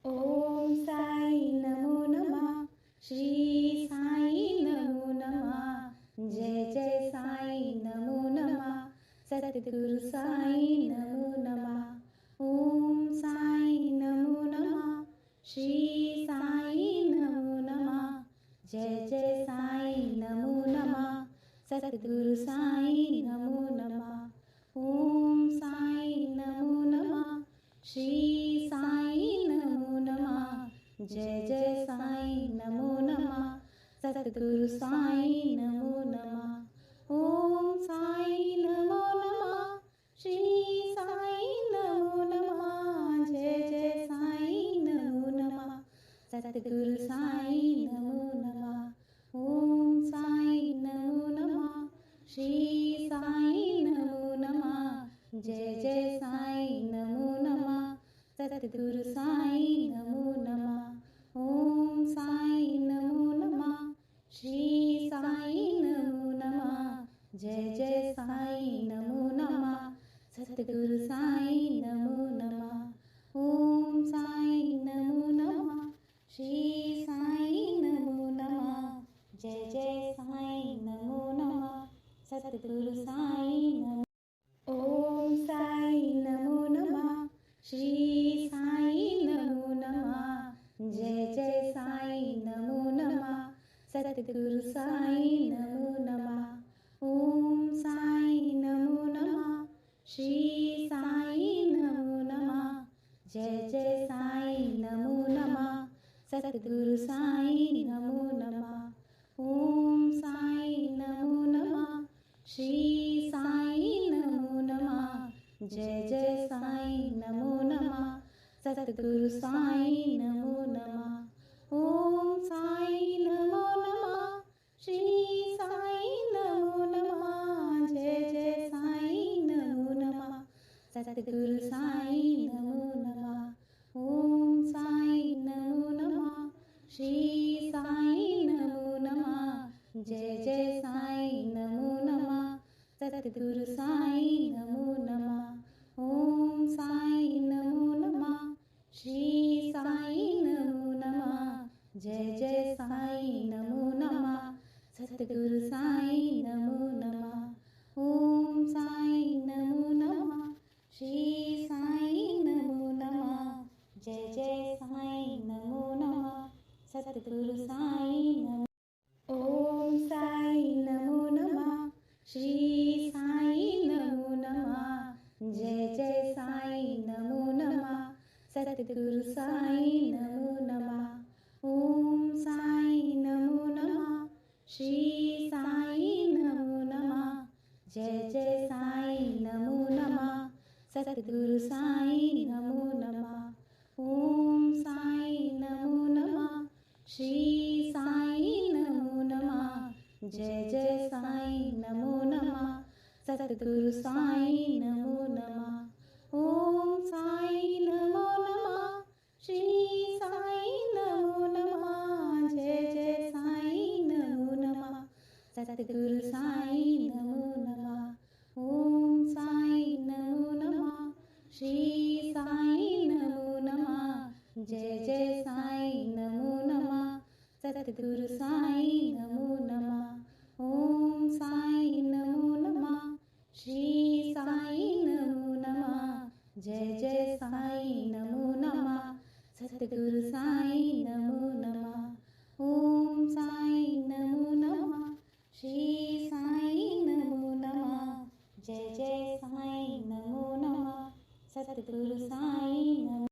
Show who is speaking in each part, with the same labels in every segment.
Speaker 1: ओम साई नमो नमः। श्री साई नमो नमः। जय जय साई नमो नमः। सद्गुरु साई नमो नमः। ओम साई नमो नमः। श्री साई नमो नमः। जय जय साई नमो नमः। सद्गुरु साई नमो नमः। ओम साई नमो नमः। श्री साई नमो नमः। जय जय साई नमो नमः। सद्गुरु साई नमो नमः। ओम साई नमो नमः। श्री साई नमो नमः। जय जय साई नमो नमः। सद्गुरु साई नमो नमः। ओम साई नमो नमः। श्री साई नमो नमः। जय जय साई नमो नमः। सद्गुरु साई नमो नमः। ओम साई नमो नमः। श्री साई नमो नमः। जय जय साई नमो नमः। सद्गुरु साई नमो नमः। ओम साई नमो नमः। श्री साई नमो नमः। जय जय साई नमो नमः। सद्गुरु साई नमो। ओम साई नमो नमः। श्री साई नमो नमः। जय जय साई नमो नमः। सद्गुरु साई नमो नमः। ओम साई नमो नमः। श्री साई नमो नमः। जय जय साई नमो नमः। सद्गुरु साई नमो नमः। ओम साई नमो नमः। श्री साई नमो नमः। जय जय साई नमो नमः। सद्गुरु साई नमो नमः। ओम साई नमो नमः। श्री साई नमो नमः। जय जय साई नमो नमः। सद्गुरु साई नमो नमः। ओम साई नमो नमः। श्री साई नमो नमः। जय जय साई नमो नमः। सद्गुरु साई नमो नमः। ओम साई नमो नमः। श्री साई नमो नमः। जय जय साई नमो नमः। सद्गुरु साई नमो नमः। ओम साई नमो नमः। श्री साई नमो नमः। जय जय साई नमो नमः। सद्गुरु साई नमो। ओम साई नमो नमः। श्री साई नमो नमः। जय जय साई नमो नमः। सद्गुरु साई नमो नमः। ओम साई नमो नमः। श्री साई नमो नमः। जय जय साई नमो नमः। सद्गुरु साई नमो नमः। ओम साई नमो नमः। श्री साई नमो नमः। जय जय साई नमो नमः। सद्गुरु साई नमो नमः। ओम साई नमो नमः। श्री साई नमो नमः। जय जय साई नमो नमः। सद्गुरु साई नमो नमः। ओम साई नमो नमः। श्री साई नमो नमः। जय जय साई नमो नमः। सद्गुरु साई नमो नमः। ओम साई नमो नमः। श्री साई नमो नमः। जय जय साई नमो नमः। सद्गुरु साई नमो नमः। ओम साई नमो नमः। श्री साई नमो नमः। जय जय साई नमो नमः। सद्गुरु साई नमो।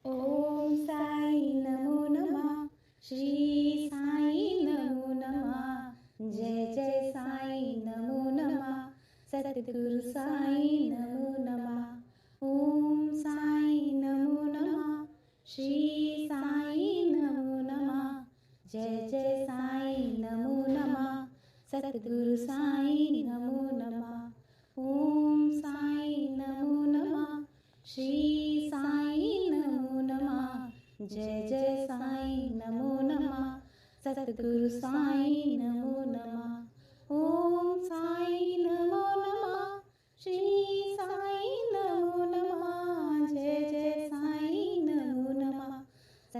Speaker 1: ओम साई नमो नमः। श्री साई नमो नमः। जय जय साई नमो नमः। सद्गुरु साई नमो नमः। ओम साई नमो नमः। श्री साई नमो नमः। जय जय साई नमो नमः। सद्गुरु साई नमो नमः। ओम साई नमो नमः। श्री साई नमो नमः। जय जय साई नमो नमः। सद्गुरु साई नमो नमः। ओम साई नमो नमः। श्री साई नमो नमः। जय जय साई नमो नमः।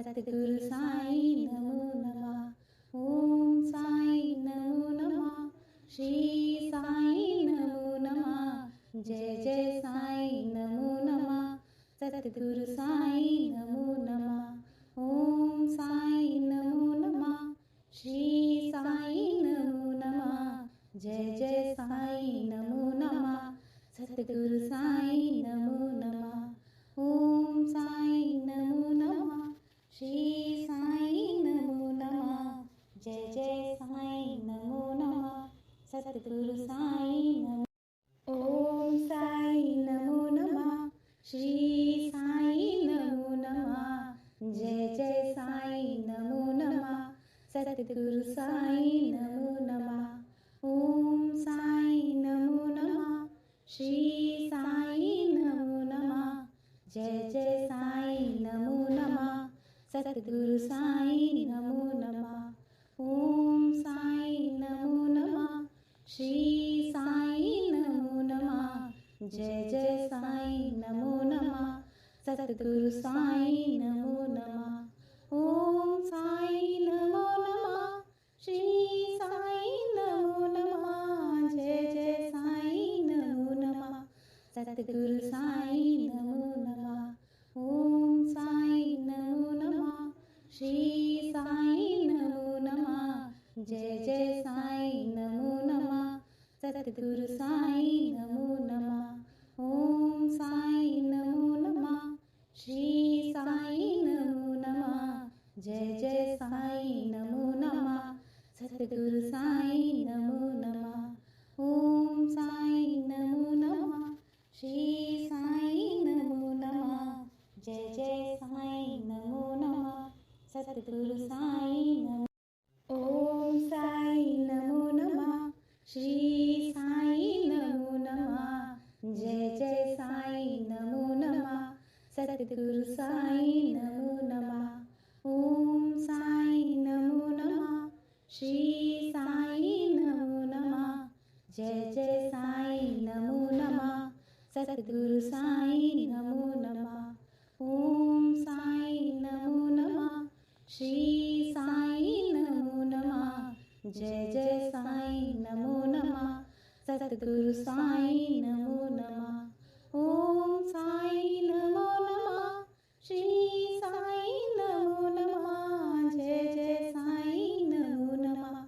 Speaker 1: सद्गुरु साईं नमो नमः। ओम साईं नमो नमः। श्री साईं नमो नमः। जय जय साईं नमो नमः। सद्गुरु साईं नमो नमः। ओम साईं नमो नमः। श्री साईं नमो नमः। जय जय साईं नमो नमः। सद्गुरु साईं नमो नमः। ओम साईं नमो नमः। श्री साईं नमो नमः। जय जय साईं नमो नमः। सद्गुरु साईं नमो। ओम साईं नमो नमः। श्री साईं नमो नमः। जय जय साईं नमो नमः। सद्गुरु साईं नमो नमः। ओम साईं नमो नमः। श्री साईं नमो नमः। जय जय साईं नमो नमः। सद्गुरु साईं नमो नमः। ओम साईं नमो नमः। श्री साईं नमो नमः। जय जय साईं नमो नमः। सद्गुरु साईं नमो नमः। ओम साईं नमो नमः। श्री साईं नमो नमः। जय जय साईं नमो नमः। सद्गुरु साईं नमो नमः। ओम साईं नमो नमः। श्री साईं नमो नमः। जय जय साईं नमो नमः। सद्गुरु साईं नमो नमः। ओम साईं नमो नमः। श्री साईं नमो नमः। जय जय साईं नमो नमः। सद्गुरु साईं नमो नमः। ओम साईं नमो नमः। श्री साईं नमो नमः। जय जय साईं नमो नमः। सद्गुरु साईं नमो। ओम साईं नमो नमः। श्री साईं नमो नमः। जय जय साईं नमो नमः। सद्गुरु साईं नमो नमः। ओम साईं नमो नमः। श्री साईं नमो नमः। जय जय साईं नमो नमः। सद्गुरु साईं नमो नमः। ओम साईं नमो नमः। श्री साईं नमो नमः। जय जय साईं नमो नमः। सद्गुरु साईं नमो नमः। ओम साईं नमो नमः। श्री साईं नमो नमः। जय जय साईं नमो नमः।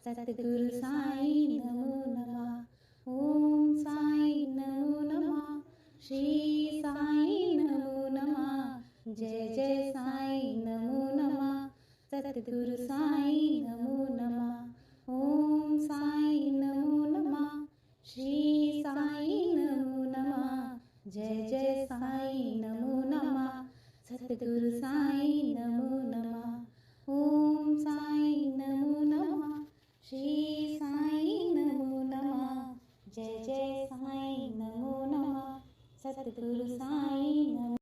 Speaker 1: सद्गुरु साईं नमो नमः। ओम साईं नमो नमः। श्री साईं नमो नमः। जय जय साईं नमो नमः। सद्गुरु साईं नमो नमः। ओम साईं नमो नमः। श्री साईं नमो नमः। जय जय साईं नमो नमः। सद्गुरु साईं नमो नमः। ओम साईं नमो नमः। श्री साईं नमो नमः। जय जय साईं नमो नमः। सद्गुरु साईं नमो।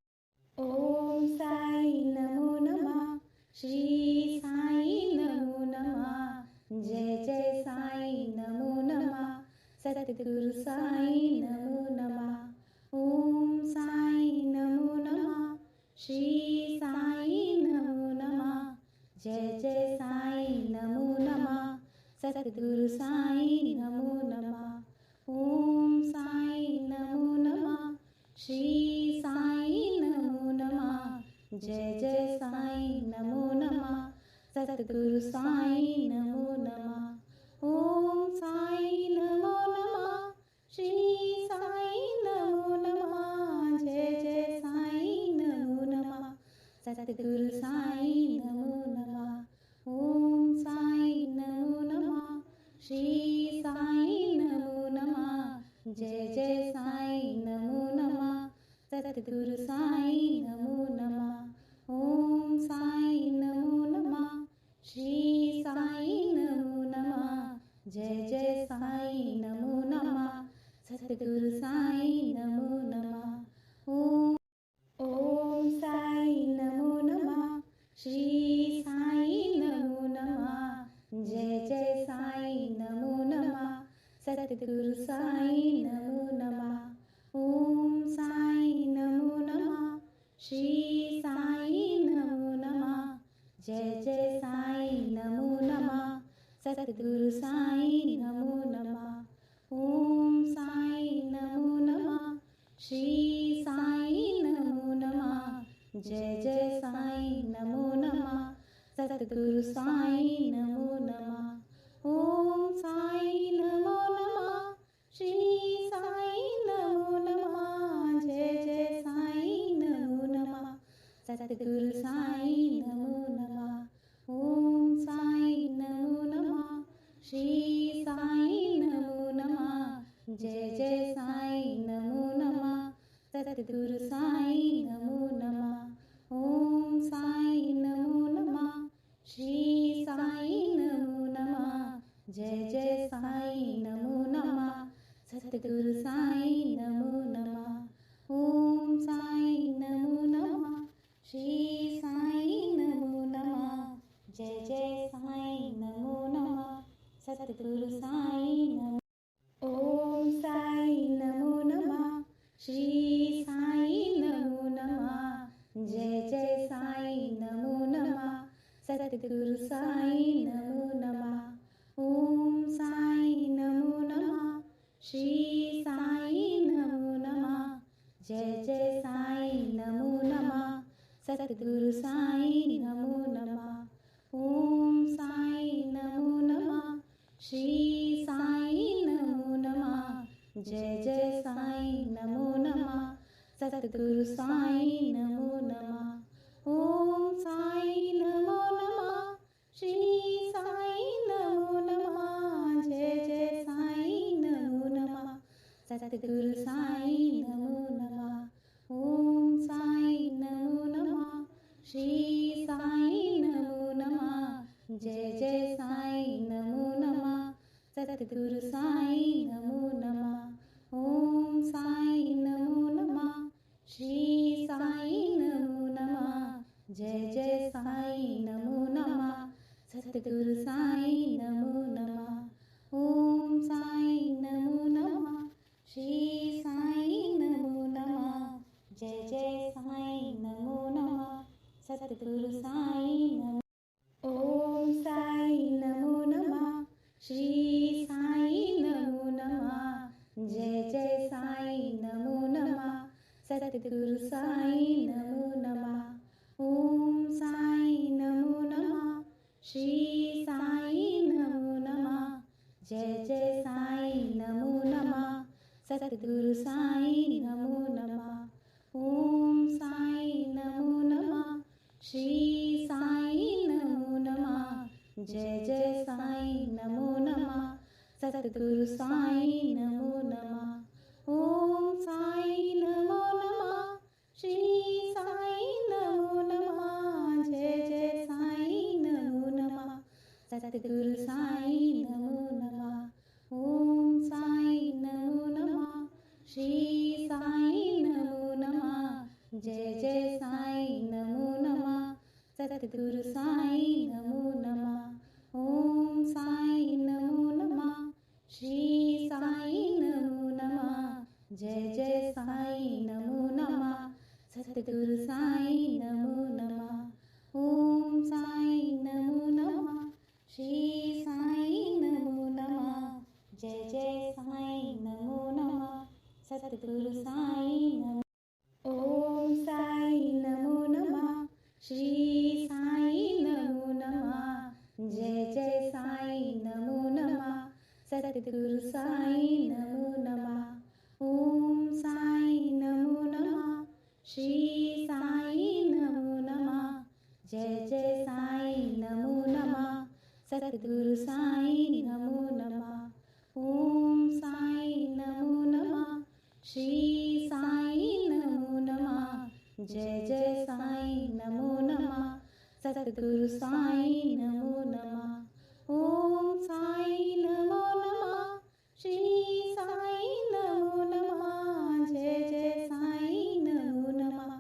Speaker 1: ओम साईं नमो नमः। श्री साईं नमो नमः। जय जय साईं नमो नमः। सद्गुरु साईं नमो नमः। ओम साईं नमो नमः। श्री साईं नमो नमः। जय जय साईं नमो नमः। सद्गुरु साईं नमो नमः। ओम साईं नमो नमः। श्री साईं नमो नमः। जय जय साईं नमो नमः। सद्गुरु साईं नमो नमः। ओम साईं नमो नमः। श्री साईं नमो नमः। जय जय साईं नमो नमः। सद्गुरु साईं नमो नमः। ओम साईं नमो नमः। श्री साईं नमो नमः। जय जय साईं नमो नमः। सद्गुरु साईं नमो नमः। ओम साईं नमो नमः। श्री साईं नमो नमः। जय जय साईं नमो नमः। सद्गुरु साईं नमो नमः। ओम साईं नमो नमः। श्री साईं नमो नमः। जय जय साईं नमो नमः। सद्गुरु साईं नमो नमः। ओम साईं नमो नमः। श्री साईं नमो नमः। जय जय साईं नमो नमः सतगुरु साईं नमो नमः ओम साईं नमो नमः श्री साईं नमो नमः जय जय साईं नमो नमः सतगुरु साईं नमो नमः ओम साईं नमो नमः श्री साईं नमो नमः जय जय साईं नमो नमः सतगुरु साईं नमो नमः ओम साईं नमो नमः श्री साईं नमो नमः जय जय साईं नमो नमः सतगुरु साईं नमो नमः ओम साईं नमो नमः श्री साईं नमो नमः जय जय साईं नमो नमः सतगुरु साईं नमो नमः ओम साईं नमो नमः श्री साईं नमो नमः जय जय साईं नमो नमः सतगुरु साईं नमो ओम साईं नमो नमः श्री साईं नमो नमः जय जय साईं नमो नमः सतगुरु साईं नमो नमः ओम साईं नमो नमः श्री साईं नमो नमः जय जय साईं नमो नमः सतगुरु साईं नमो नमः ओम साईं नमो नमः श्री साईं नमो नमः जय जय साईं नमो नमः सतगुरु साईं नमो नमः ओम साईं नमो नमः श्री साईं नमो नमः जय जय साईं नमो नमः सतगुरु साईं नमो नमः ओम साईं नमो नमः श्री साईं नमो नमः जय जय साईं नमो नमः सतगुरु साईं नमो नमः ओम साईं नमो नमः श्री साईं नमो नमः जय जय साईं नमो नमः सतगुरु साईं नमो नमः ओम साईं नमो नमः श्री साईं नमो नमः जय जय साईं नमो नमः सतगुरु साईं नमो ओम साईं नमो नमः श्री साईं नमो नमः जय जय साईं नमो नमः सतगुरु साईं नमो नमः ओम साईं नमो नमः श्री साईं नमो नमः जय जय साईं नमो नमः सतगुरु साईं नमो नमः ओम साईं नमो नमः श्री साईं नमो नमः जय जय साईं नमो नमः सतगुरु साईं नमो नमः ओम साईं नमो नमः श्री साईं नमो नमः जय जय साईं नमो नमः सतगुरु साईं नमो नमः ओम साईं नमो नमः श्री साईं नमो नमः जय जय साईं नमो नमः सतगुरु साईं नमो नमः ओम साईं नमो नमः श्री साईं नमो नमः जय जय साईं नमो नमः सतगुरु साईं नमो नमः ओम साईं नमो नमः श्री साईं नमो नमः जय जय साईं नमो नमः सतगुरु साईं नमो ओम साईं नमो नमः श्री साईं नमो नमः जय जय साईं नमो नमः सतगुरु साईं नमो नमः ओम साईं नमो नमः श्री साईं नमो नमः जय जय साईं नमो नमः सतगुरु साईं नमो नमः ओम साईं नमो नमः श्री साईं नमो नमः जय जय साईं नमो नमः सतगुरु साईं नमो नमः ओम साईं नमो नमः श्री साईं नमो नमः जय जय साईं नमो नमः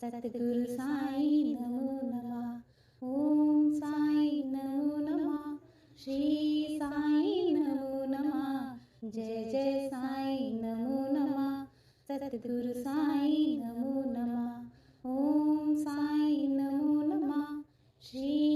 Speaker 1: सतगुरु साईं नमो नमः ओम साईं नमो नमः श्री साईं नमो नमः जय जय साईं नमो नमः सतगुरु साईं नमो नमः ओम साईं नमो नमः श्री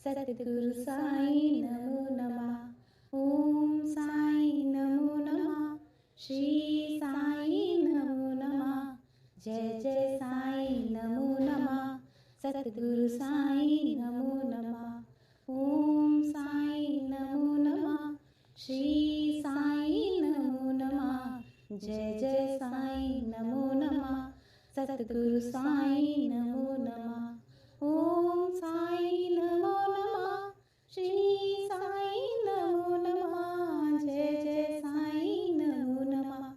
Speaker 1: सद्गुरु साई नमो नमः. ओम साई नमो नमः. श्री साई नमो नमः. जय जय साई नमो नमः. सद्गुरु साई नमो नमः. ओम साई नमो नमः. श्री साई नमो नमः. जय जय साई नमो नमः. सद्गुरु साई नमो नमः. ओम साई नमो नमः. श्री साई नमो नमः. जय जय साई नमो नमः.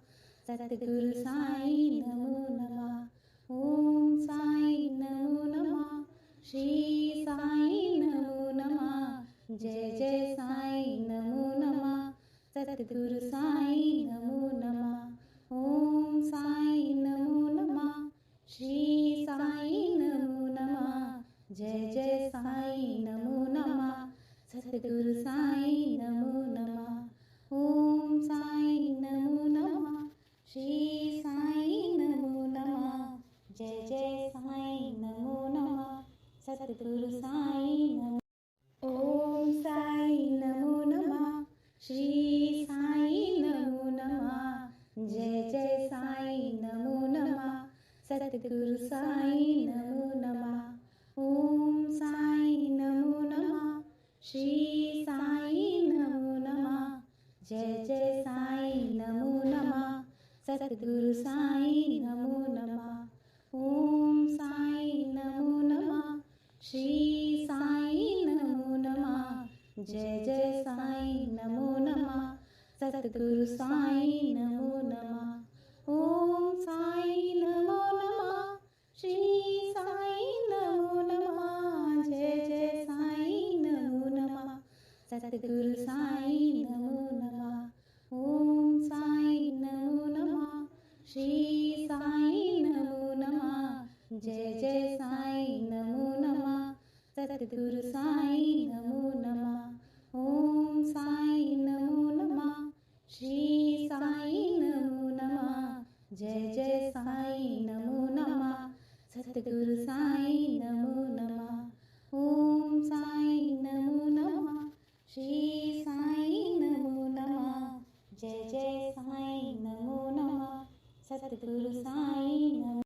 Speaker 1: सद्गुरु साई नमो नमः. ओम साई नमो नमः. श्री साई नमो नमः. जय जय साई नमो नमः. सद्गुरु साई नमो नमः. ओम साई नमो नमः. श्री साई नमो नमः. जय जय साई नमो नमः. सद्गुरु साई नमो नमः. ओम साई नमो नमः. श्री साई नमो नमः. जय जय साई नमो नमः. सद्गुरु साई नमो. ओम साई नमो नमः. श्री साई नमो नमः. जय जय साई नमो नमः. सद्गुरु साई नमो नमः. ओम साई नमो नमः. श्री साई नमो नमः. जय जय साई नमो नमः. सद्गुरु साई नमो नमः. ओम साई नमो नमः. श्री साई नमो नमः. जय जय साई नमो नमः. सद्गुरु साई नमो नमः. ओम साई नमो नमः. श्री साई नमो नमः. जय जय साई नमो नमः. सद्गुरु साई नमो नमः. ओम साई नमो नमः. श्री साई नमो नमः. जय जय साई नमो नमः. सद्गुरु साई नमो नमः. ओम साई नमो नमः. श्री साई नमो नमः. जय जय साई नमो नमः. सद्गुरु साई नमो नमः. ओम साई नमो नमः. श्री साई नमो नमः. जय जय साई नमो नमः. सद्गुरु साई नमो.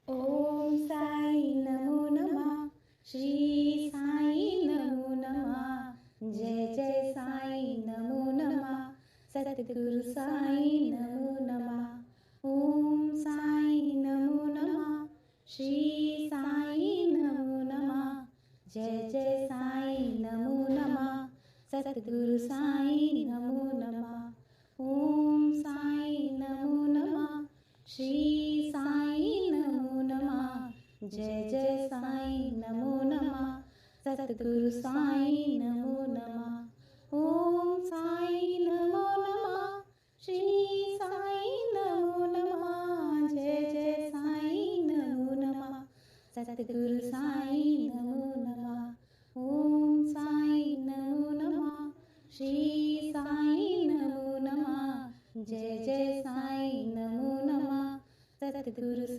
Speaker 1: ओम साई नमो नमः. श्री साई नमो नमः. जय जय साई नमो नमः. सद्गुरु साई नमो नमः. ओम साई नमो नमः. श्री साई नमो नमः. जय जय साई नमो नमः. सद्गुरु साई नमो नमः. ओम साई नमो नमः. श्री साई नमो नमः. जय जय साई नमो नमः. सद्गुरु साई नमो नमः. ओम साई नमो नमः. श्री साई नमो नमः. जय जय साई नमो नमः. सद्गुरु साई नमो नमः. ओम साई नमो नमः. श्री साई नमो नमः. जय जय साई नमो नमः. सद्गुरु